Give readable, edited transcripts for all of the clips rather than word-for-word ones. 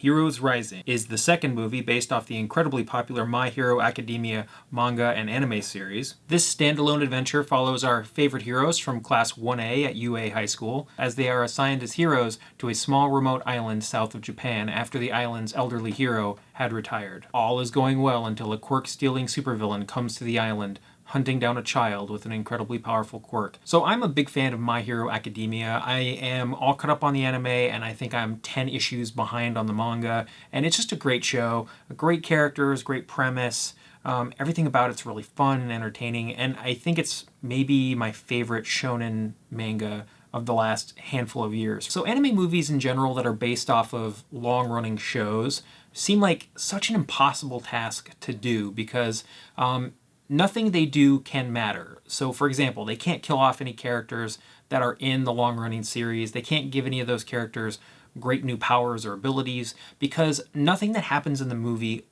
Heroes Rising is the second movie based off the incredibly popular My Hero Academia manga and anime series. This standalone adventure follows our favorite heroes from Class 1A at UA High School, as they are assigned as heroes to a small remote island south of Japan after the island's elderly hero had retired. All is going well until a quirk-stealing supervillain comes to the island, hunting down a child with an incredibly powerful quirk. So I'm a big fan of My Hero Academia. I am all caught up on the anime, and I think I'm 10 issues behind on the manga, and it's just a great show. Great characters, great premise. Everything about it's really fun and entertaining, and I think it's maybe my favorite shonen manga of the last handful of years. So anime movies in general that are based off of long-running shows seem like such an impossible task to do because nothing they do can matter. So for example, they can't kill off any characters that are in the long-running series. They can't give any of those characters great new powers or abilities because nothing that happens in the movie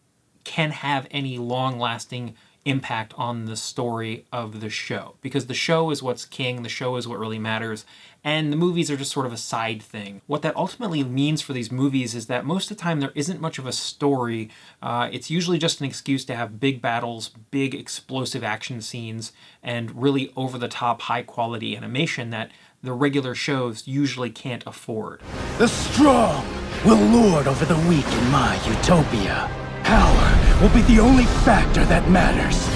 can have any long-lasting impact on the story of the show, because the show is what's king, the show is what really matters, and the movies are just sort of a side thing. What that ultimately means for these movies is that most of the time there isn't much of a story. It's usually just an excuse to have big battles, big explosive action scenes, and really over-the-top high-quality animation that the regular shows usually can't afford. The strong will lord over the weak in my utopia. Power will be the only factor that matters.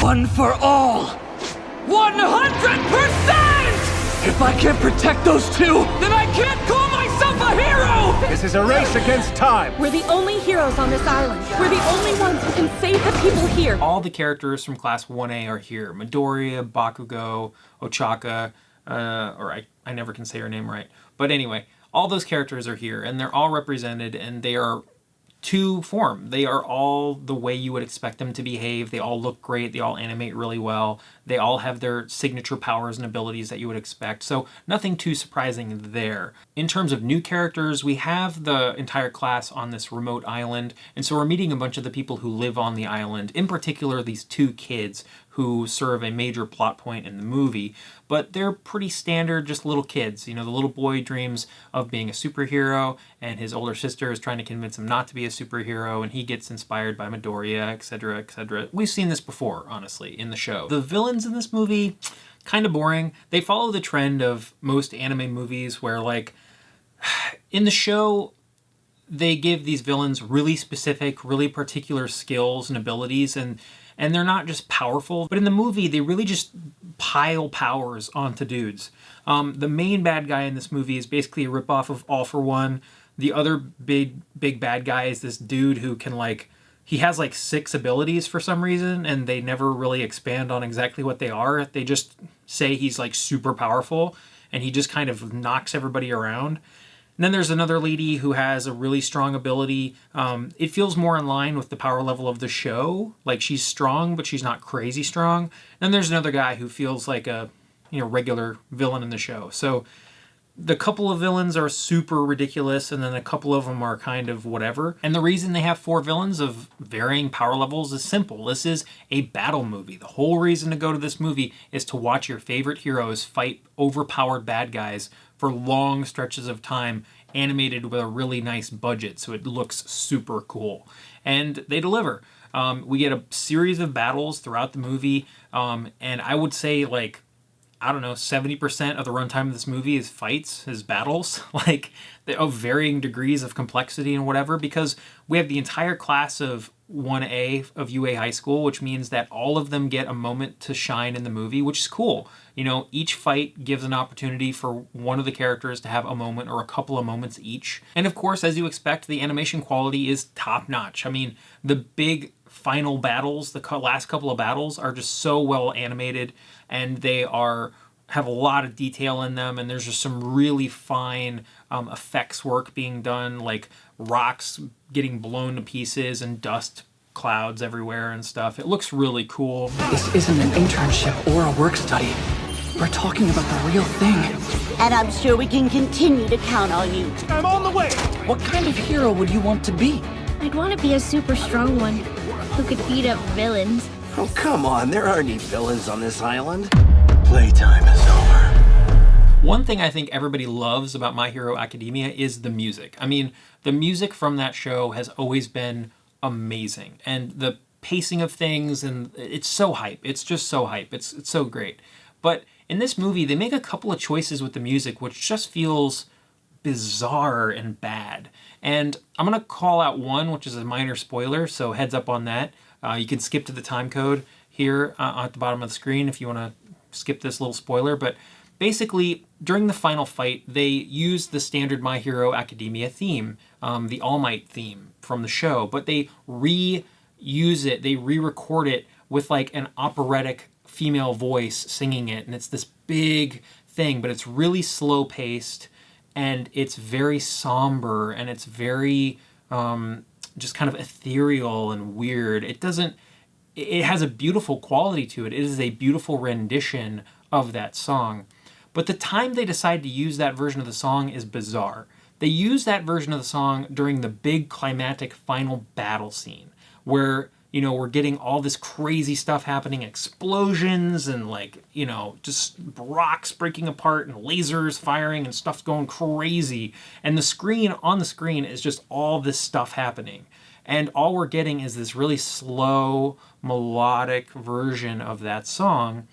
One for all! 100%! If I can't protect those two, then I can't call myself a hero! This is a race against time! We're the only heroes on this island. We're the only ones who can save the people here. All the characters from Class 1A are here. Midoriya, Bakugo, Ochaka, I never can say her name right. But anyway, all those characters are here, and they're all represented, and they are to form. They are all the way you would expect them to behave. They all look great. They all animate really well. They all have their signature powers and abilities that you would expect. So nothing too surprising there. In terms of new characters, we have the entire class on this remote island. And so we're meeting a bunch of the people who live on the island, in particular these two kids who serve a major plot point in the movie, but they're pretty standard, just little kids. You know, the little boy dreams of being a superhero, and his older sister is trying to convince him not to be a superhero, and he gets inspired by Midoriya, etc., etc. We've seen this before, honestly, in the show. The villains in this movie, kind of boring. They follow the trend of most anime movies where, like, in the show, they give these villains really specific, really particular skills and abilities, and they're not just powerful, but in the movie, they really just pile powers onto dudes. The main bad guy in this movie is basically a ripoff of All for One. The other big bad guy is this dude who can, like, he has like 6 abilities for some reason, and they never really expand on exactly what they are. They just say he's like super powerful, and he just kind of knocks everybody around. And then there's another lady who has a really strong ability. It feels more in line with the power level of the show. Like, she's strong, but she's not crazy strong. And then there's another guy who feels like a, regular villain in the show. So the couple of villains are super ridiculous, and then a couple of them are kind of whatever. And the reason they have 4 villains of varying power levels is simple. This is a battle movie. The whole reason to go to this movie is to watch your favorite heroes fight overpowered bad guys for long stretches of time, animated with a really nice budget, so it looks super cool. And they deliver. We get a series of battles throughout the movie, and I would say, like, I don't know, 70% of the runtime of this movie is fights, is battles, like, of varying degrees of complexity and whatever, because we have the entire class of 1A of UA High School, which means that all of them get a moment to shine in the movie, which is cool. Each fight gives an opportunity for one of the characters to have a moment or a couple of moments each. And of course, as you expect, the animation quality is top-notch. I mean, the big final battles, the last couple of battles, are just so well animated, and they have a lot of detail in them, and there's just some really fine effects work being done, like rocks getting blown to pieces and dust clouds everywhere and stuff. It looks really cool. This isn't an internship or a work study. We're talking about the real thing. And I'm sure we can continue to count on you. I'm on the way! What kind of hero would you want to be? I'd want to be a super strong one who could beat up villains. Oh, come on, there aren't any villains on this island. Playtime is over. One thing I think everybody loves about My Hero Academia is the music. I mean, the music from that show has always been amazing. And the pacing of things, and it's so hype. It's just so hype. It's so great. But in this movie, they make a couple of choices with the music which just feels bizarre and bad. And I'm going to call out one, which is a minor spoiler, so heads up on that. You can skip to the time code here at the bottom of the screen if you want to skip this little spoiler. But basically, during the final fight, they use the standard My Hero Academia theme, the All Might theme from the show, but they reuse it, they re-record it with like an operatic female voice singing it, and it's this big thing, but it's really slow paced, and it's very somber, and it's very just kind of ethereal and weird. It has a beautiful quality to it. It is a beautiful rendition of that song. But the time they decide to use that version of the song is bizarre. They use that version of the song during the big climactic final battle scene where, you know, we're getting all this crazy stuff happening, explosions and like, you know, just rocks breaking apart and lasers firing and stuff's going crazy. And on the screen is just all this stuff happening. And all we're getting is this really slow, melodic version of that song.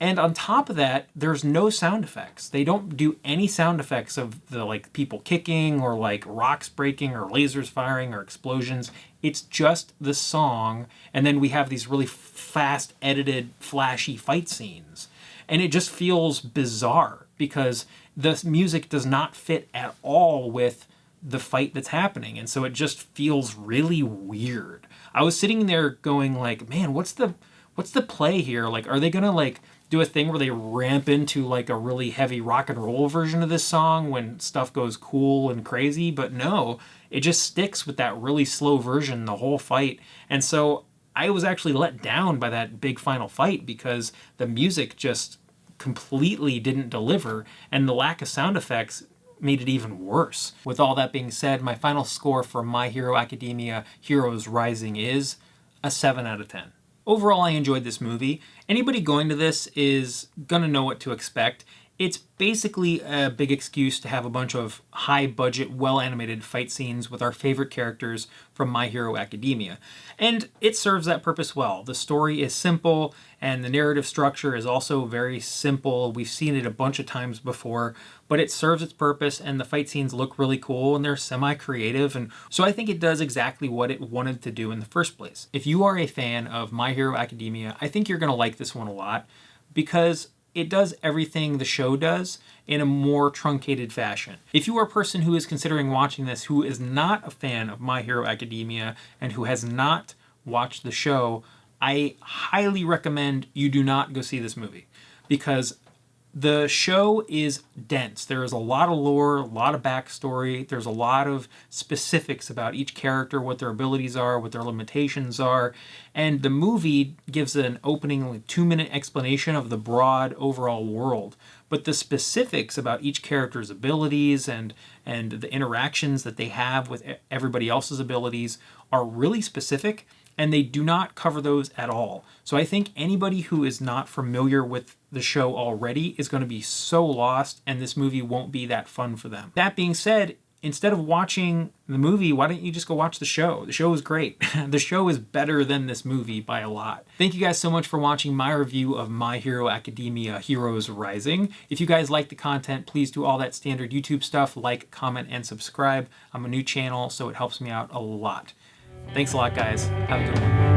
And on top of that, there's no sound effects. They don't do any sound effects of the like people kicking or like rocks breaking or lasers firing or explosions. It's just the song, and then we have these really fast edited, flashy fight scenes. And it just feels bizarre because the music does not fit at all with the fight that's happening, and so it just feels really weird. I was sitting there going like, man, what's the play here? Like, are they gonna like do a thing where they ramp into like a really heavy rock and roll version of this song when stuff goes cool and crazy? But no, it just sticks with that really slow version the whole fight. And so I was actually let down by that big final fight because the music just completely didn't deliver, and the lack of sound effects made it even worse. With all that being said, my final score for My Hero Academia Heroes Rising is a 7 out of 10. Overall, I enjoyed this movie. Anybody going to this is gonna know what to expect. It's basically a big excuse to have a bunch of high-budget, well-animated fight scenes with our favorite characters from My Hero Academia. And it serves that purpose well. The story is simple, and the narrative structure is also very simple. We've seen it a bunch of times before, but it serves its purpose, and the fight scenes look really cool, and they're semi-creative, and so I think it does exactly what it wanted to do in the first place. If you are a fan of My Hero Academia, I think you're going to like this one a lot, because it does everything the show does in a more truncated fashion. If you are a person who is considering watching this who is not a fan of My Hero Academia and who has not watched the show, I highly recommend you do not go see this movie, because the show is dense. There is a lot of lore, a lot of backstory. There's a lot of specifics about each character, what their abilities are, what their limitations are. And the movie gives an opening like 2-minute explanation of the broad overall world. But the specifics about each character's abilities and the interactions that they have with everybody else's abilities are really specific, and they do not cover those at all. So I think anybody who is not familiar with the show already is going to be so lost, and this movie won't be that fun for them. That being said, instead of watching the movie, why don't you just go watch the show? The show is great. The show is better than this movie by a lot. Thank you guys so much for watching my review of My Hero Academia Heroes Rising. If you guys like the content, please do all that standard YouTube stuff, like, comment, and subscribe. I'm a new channel, so it helps me out a lot. Thanks a lot, guys. Have a good one.